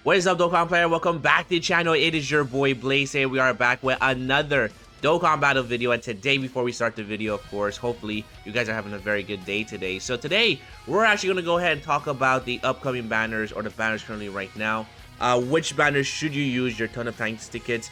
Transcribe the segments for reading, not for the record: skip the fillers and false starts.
What is up, Dokkan player? Welcome back to the channel. It is your boy Blaze here. We are back with another Dokkan battle video, and today, before we start the video, of course, hopefully you guys are having a very good day today. So today, we're actually going to go ahead and talk about the upcoming banners, or the banners currently right now. Which banners should you use your ton of tanks tickets?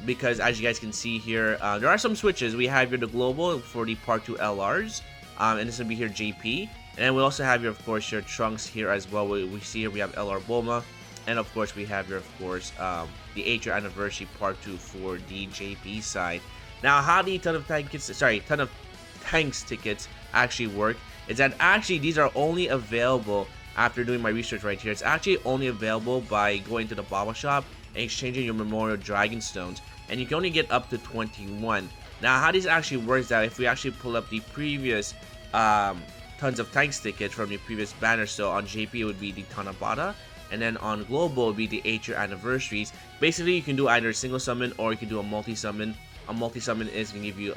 Because as you guys can see here, there are some switches. We have here the global for the part 2 LRs, and this will be here JP. And then we also have here, of course, your Trunks here as well. We see here we have LR Bulma. And of course, we have here, of course, the 8-year anniversary part 2 for the JP side. Now, how the ton of tanks tickets actually work is that actually these are only available after doing my research right here. It's actually only available by going to the Baba shop and exchanging your Memorial Dragon Stones, and you can only get up to 21. Now, how this actually works out, if we actually pull up the previous tons of tanks tickets from the previous banner, so on JP it would be the Tanabata. And then on global will be the 8-year anniversaries. Basically, you can do either a single summon or you can do a multi-summon. A multi-summon is gonna give you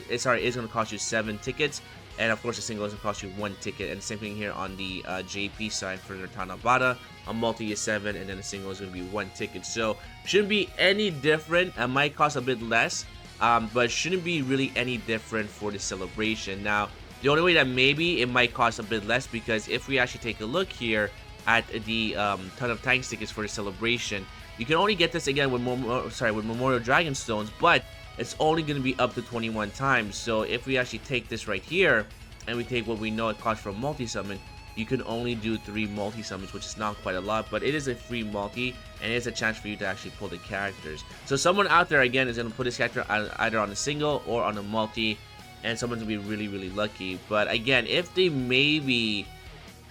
is gonna cost you 7 tickets, and of course a single is gonna cost you 1 ticket. And same thing here on the JP side for the Tanabata. A multi is 7, and then a single is gonna be 1 ticket. So shouldn't be any different. It might cost a bit less, but shouldn't be really any different for the celebration. Now, the only way that maybe it might cost a bit less, because if we actually take a look here at the ton of tanks tickets for the celebration, you can only get this again with Memorial Dragon Stones, but it's only going to be up to 21 times. So if we actually take this right here and we take what we know it costs for a multi-summon, you can only do 3 multi-summons, which is not quite a lot, but it is a free multi, and it is a chance for you to actually pull the characters. So someone out there, again, is going to put this character either on a single or on a multi, and someone's going to be really, really lucky. But again, if they maybe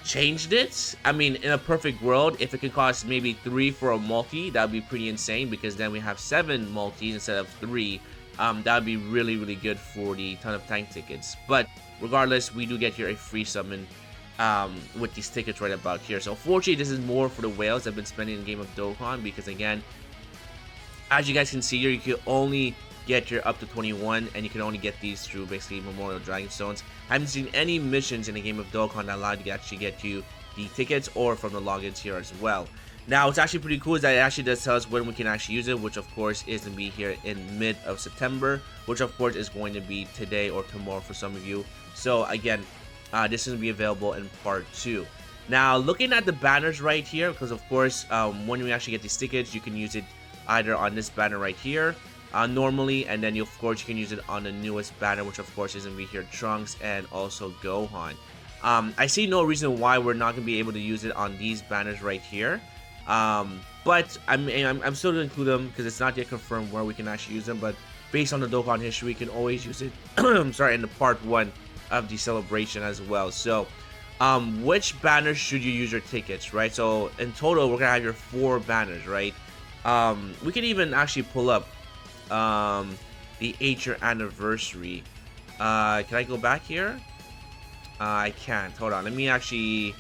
changed it, I mean, in a perfect world, if it could cost maybe 3 for a multi, that would be pretty insane, because then we have 7 multis instead of 3. That would be really, really good for the ton of tank tickets. But regardless, we do get here a free summon with these tickets right about here. So unfortunately, this is more for the whales I've been spending in Game of Dokkan, because again, as you guys can see here, you can only get your up to 21, and you can only get these through basically Memorial Dragon Stones. I haven't seen any missions in a game of Dokkan that allowed you to actually get you the tickets, or from the logins here as well. Now, what's actually pretty cool is that it actually does tell us when we can actually use it, which of course is going to be here in mid of September, which of course is going to be today or tomorrow for some of you. So again, this is going to be available in part 2. Now, looking at the banners right here, because of course when we actually get these tickets, you can use it either on this banner right here normally, and then of course you can use it on the newest banner, which of course is going to be here Trunks and also Gohan. I see no reason why we're not going to be able to use it on these banners right here, but I'm still going to include them because it's not yet confirmed where we can actually use them. But based on the Dokkan history, we can always use it sorry, in the part 1 of the celebration as well. So which banners should you use your tickets, right? So in total, we're gonna have your 4 banners, right? We can even actually pull up the 8-year anniversary. Can I go back here? I can't. Hold on. Let me actually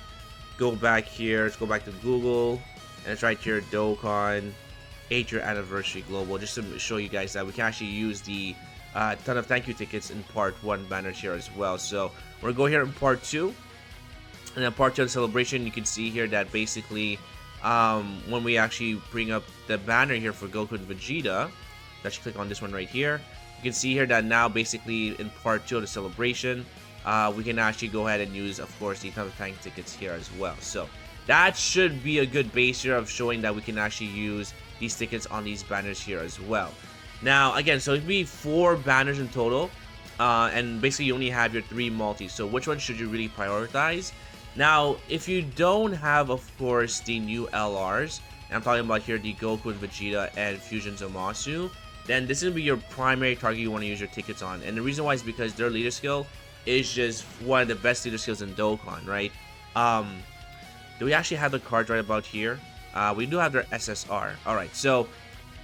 go back here. Let's go back to Google, and it's right here, Dokkan 8-year anniversary global, just to show you guys that we can actually use the ton of thank you tickets in part 1 banners here as well. So we're gonna go here in part 2, and then part 2 of the celebration. You can see here that basically when we actually bring up the banner here for Goku and Vegeta, actually click on this one right here, you can see here that now basically in part 2 of the celebration, we can actually go ahead and use, of course, the ton of tank tickets here as well. So that should be a good base here of showing that we can actually use these tickets on these banners here as well. Now again, so it'd be 4 banners in total, and basically you only have your 3 multis. So which one should you really prioritize? Now, if you don't have, of course, the new LRs, and I'm talking about here the Goku and Vegeta and Fusion Zamasu, then this is going to be your primary target you want to use your tickets on. And the reason why is because their leader skill is just one of the best leader skills in Dokkan, right? Do we actually have the cards right about here? We do have their SSR. Alright, so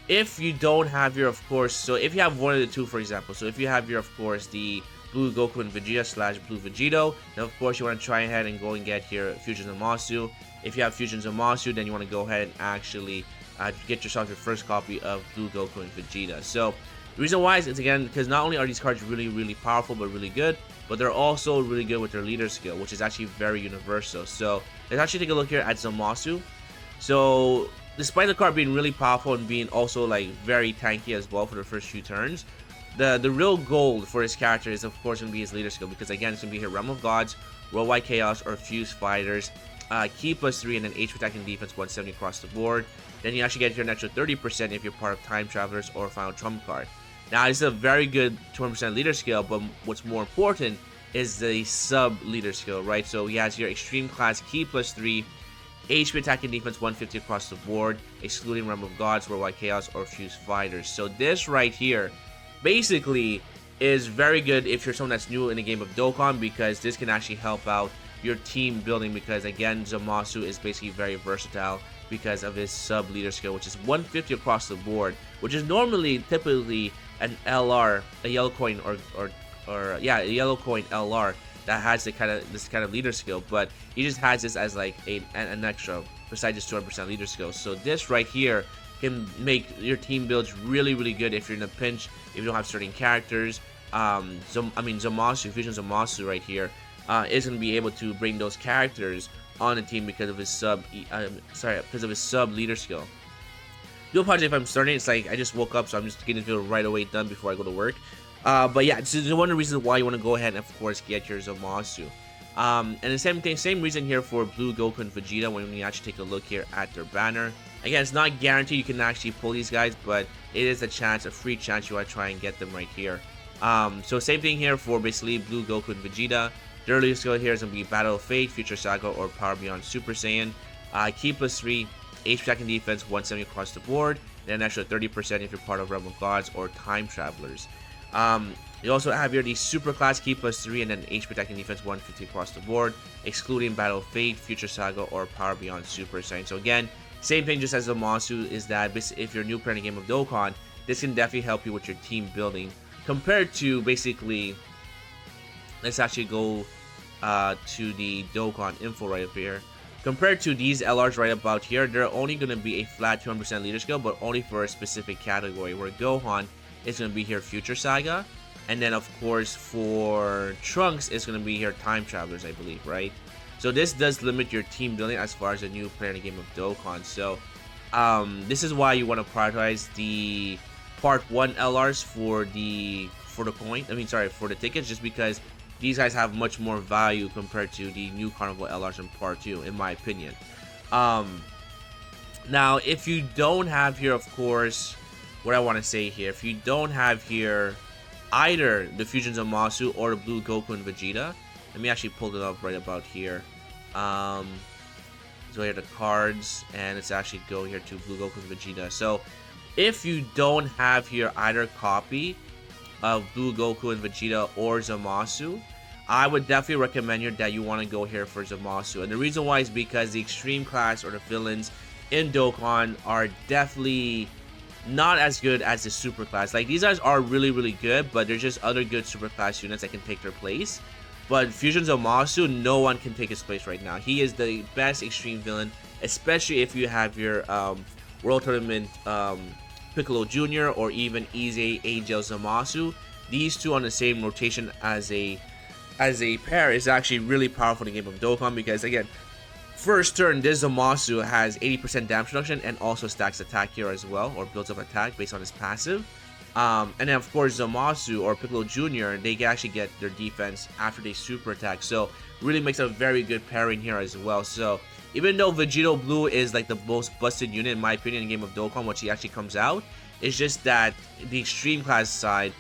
if you don't have your, of course, so if you have one of the 2, for example, so if you have your, of course, the Blue Goku and Vegeta / Blue Vegito, then of course you want to try ahead and go and get here Fusion Zamasu. If you have Fusion Zamasu, then you want to go ahead and actually get yourself your first copy of Blue Goku and Vegeta. So the reason why is, it's again because not only are these cards really, really powerful but really good, but they're also really good with their leader skill, which is actually very universal. So let's actually take a look here at Zamasu. So despite the card being really powerful and being also like very tanky as well for the first few turns, the real goal for his character is of course going to be his leader skill, because again it's going to be here Realm of Gods, Worldwide Chaos, or Fuse Fighters. Key +3 and then HP attack and defense 170 across the board. Then you actually get your extra 30% if you're part of Time Travelers or Final Trump card. Now this is a very good 20% leader skill, but what's more important is the sub leader skill, right? So he has your extreme class Key +3, HP attack and defense 150 across the board, excluding Realm of Gods, Worldwide Chaos, or Fuse Fighters. So this right here basically is very good if you're someone that's new in the game of Dokkan, because this can actually help out your team building, because again Zamasu is basically very versatile because of his sub leader skill, which is 150 across the board, which is typically an LR, a yellow coin a yellow coin LR that has this kind of leader skill, but he just has this as like an extra besides his 200% leader skill. So this right here can make your team builds really good if you're in a pinch, if you don't have certain characters. Zamasu, Fusion Zamasu right here is going to be able to bring those characters on the team because of his sub leader skill. Do apologize if I'm starting. It's like I just woke up, so I'm just getting the video right away done before I go to work. But yeah, this is one of the reasons why you want to go ahead and of course get your Zamasu. And the same reason here for Blue, Goku, and Vegeta when you actually take a look here at their banner. Again, it's not guaranteed you can actually pull these guys, but it is a free chance you want to try and get them right here. So same thing here for basically Blue, Goku, and Vegeta. Their earlier skill here is going to be Battle of Fate, Future Saga, or Power Beyond Super Saiyan. Key +3, HP attack and defense 170 across the board, and an extra 30% if you're part of Realm of Gods or Time Travelers. You also have here the Super Class Key +3 and then HP attack and defense 150 across the board, excluding Battle of Fate, Future Saga, or Power Beyond Super Saiyan. So again, same thing just as Zamasu, is that if you're a new player in the game of Dokkan, this can definitely help you with your team building compared to basically. Let's actually go to the Dokkan info right up here. Compared to these LRs right about here, they're only going to be a flat 200% leader skill, but only for a specific category. Where Gohan is going to be here Future Saga, and then of course for Trunks it's going to be here Time Travelers, I believe, right? So this does limit your team building as far as a new player in the game of Dokkan. So this is why you want to prioritize the Part 1 LRs for the tickets, just because these guys have much more value compared to the new Carnival LRs in Part 2, in my opinion. Now, if you don't have here, of course, what I want to say here, if you don't have here either the Fusions of Masu or the Blue Goku and Vegeta, let me actually pull it up right about here. So here are the cards, and let's actually go here to Blue Goku and Vegeta. So if you don't have here either copy of Blue Goku and Vegeta or Zamasu, I would definitely recommend you that you want to go here for Zamasu. And the reason why is because the extreme class or the villains in Dokkan are definitely not as good as the super class. Like, these guys are really good, but there's just other good super class units that can take their place. But Fusion Zamasu, no one can take his place right now. He is the best extreme villain, especially if you have your World Tournament Piccolo Jr. or even Ize Angel Zamasu. These two on the same rotation as a pair is actually really powerful in the game of Dokkan, because again, first turn this Zamasu has 80% damage reduction and also stacks attack here as well, or builds up attack based on his passive. And then of course Zamasu or Piccolo Jr., they can actually get their defense after they super attack, so really makes a very good pairing here as well. So even though Vegito Blue is like the most busted unit in my opinion in the game of Dokkan, once he actually comes out, it's just that the extreme class side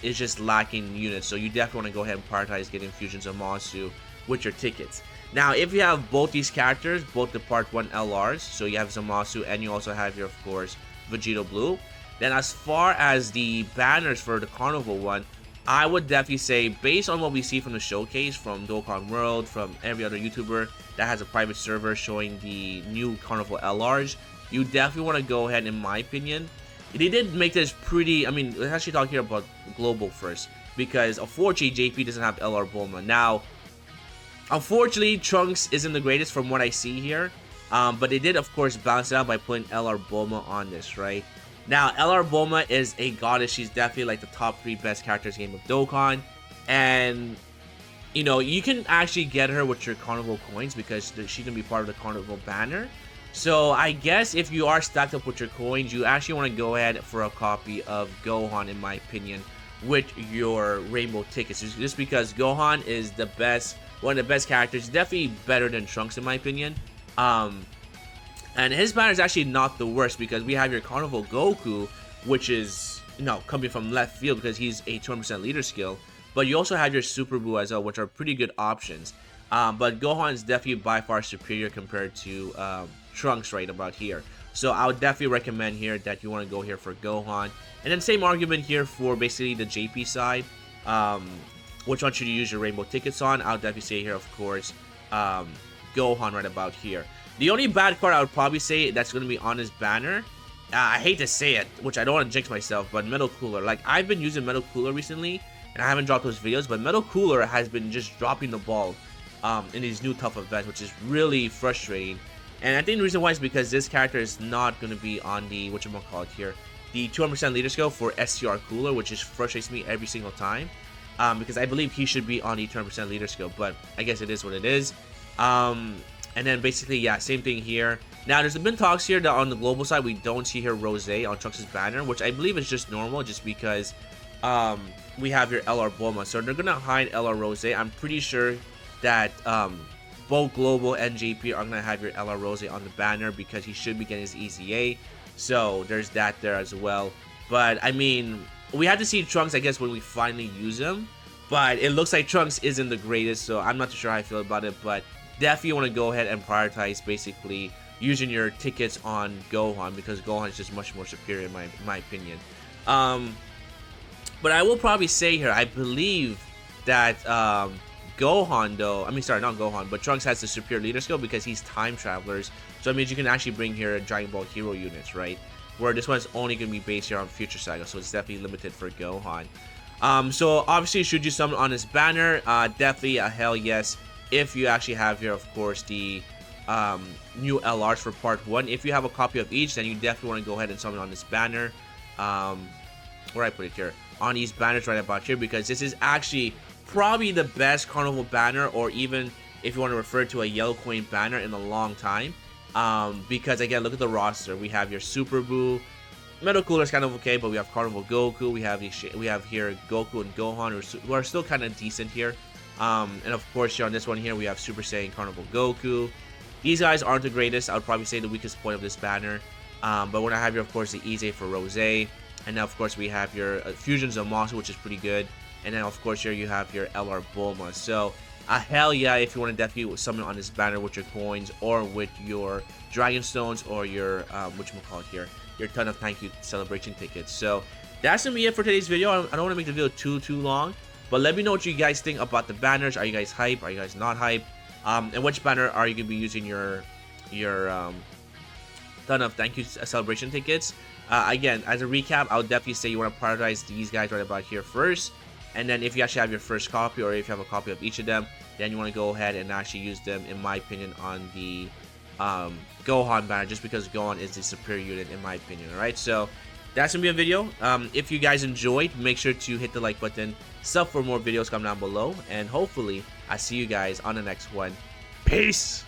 is just lacking units. So you definitely want to go ahead and prioritize getting Fusions of Masu with your tickets. Now, if you have both these characters, both the Part 1 LRs, so you have Zamasu and you also have your, of course, Vegito Blue, then as far as the banners for the Carnival one, I would definitely say, based on what we see from the showcase, from Dokkan World, from every other YouTuber that has a private server showing the new Carnival LRs, you definitely want to go ahead, in my opinion. They did make this pretty, I mean, let's actually talk here about global first, because unfortunately JP doesn't have LR Bulma. Now, unfortunately Trunks isn't the greatest from what I see here, but they did of course balance it out by putting LR Bulma on this, right? Now, LR Bulma is a goddess. She's definitely like the top 3 best characters in the game of Dokkan, and you know, you can actually get her with your Carnival coins because she's gonna be part of the Carnival banner. So I guess if you are stacked up with your coins, you actually want to go ahead for a copy of Gohan, in my opinion, with your rainbow tickets. Just because Gohan is the best, one of the best characters, definitely better than Trunks in my opinion. And his banner is actually not the worst because we have your Carnival Goku, which is, you know, coming from left field because he's a 200% leader skill. But you also have your Super Buu as well, which are pretty good options. But Gohan is definitely by far superior compared to Trunks right about here. So I would definitely recommend here that you want to go here for Gohan. And then same argument here for basically the JP side. Which one should you use your rainbow tickets on? I would definitely say here, of course, Gohan right about here. The only bad card I would probably say that's going to be on his banner, I hate to say it, which I don't want to jinx myself, but Metal Cooler. Like, I've been using Metal Cooler recently, and I haven't dropped those videos, but Metal Cooler has been just dropping the ball in these new tough events, which is really frustrating. And I think the reason why is because this character is not going to be on the, whatchamacallit here, the 200% leader skill for STR Cooler, which just frustrates me every single time. Because I believe he should be on the 200% leader skill, but I guess it is what it is. And then basically, yeah, same thing here. Now, there's been talks here that on the global side, we don't see here Rose on Trunks' banner, which I believe is just normal, just because we have your LR Bulma. So they're going to hide LR Rose. I'm pretty sure that both Global and JP are going to have your LR Rose on the banner because he should be getting his EZA. So there's that there as well. But, I mean, we have to see Trunks, I guess, when we finally use him. But it looks like Trunks isn't the greatest, so I'm not too sure how I feel about it. But definitely want to go ahead and prioritize basically using your tickets on Gohan because Gohan is just much more superior in my opinion. But I will probably say here, I believe that Gohan though, I mean sorry, not Gohan, but Trunks has the superior leader skill because he's time travelers. So that means you can actually bring here Dragon Ball Hero units, right? Where this one's only going to be based here on Future Saga, so it's definitely limited for Gohan. So obviously should you summon on his banner? Definitely a hell yes. If you actually have here, of course, the new LRs for part 1. If you have a copy of each, then you definitely want to go ahead and summon on this banner. Where I put it here? On these banners right about here, because this is actually probably the best Carnival banner, or even if you want to refer to a yellow coin banner in a long time. Because again, look at the roster. We have your Super Buu. Metal Cooler is kind of okay, but we have Carnival Goku. We have here Goku and Gohan, who are still kind of decent here. And of course, here on this one here, we have Super Saiyan Carnival Goku. These guys aren't the greatest. I would probably say the weakest point of this banner. But when I have here, of course, the EZA for Rose. And now, of course, we have your Fusions of Moss, which is pretty good. And then, of course, here you have your LR Bulma. So, hell yeah, if you want to definitely summon on this banner with your coins or with your Dragon Stones or your, whatchamacallit here, your ton of thank you celebration tickets. So, that's going to be it for today's video. I don't want to make the video too long. But let me know what you guys think about the banners. Are you guys hype? Are you guys not hype? And which banner are you going to be using your ton of thank you celebration tickets? Again, as a recap, I would definitely say you want to prioritize these guys right about here first. And then if you actually have your first copy, or if you have a copy of each of them, then you want to go ahead and actually use them, in my opinion, on the Gohan banner, just because Gohan is the superior unit, in my opinion. Alright, so that's going to be a video. If you guys enjoyed, make sure to hit the like button, sub for more videos coming down below, and hopefully I see you guys on the next one. Peace!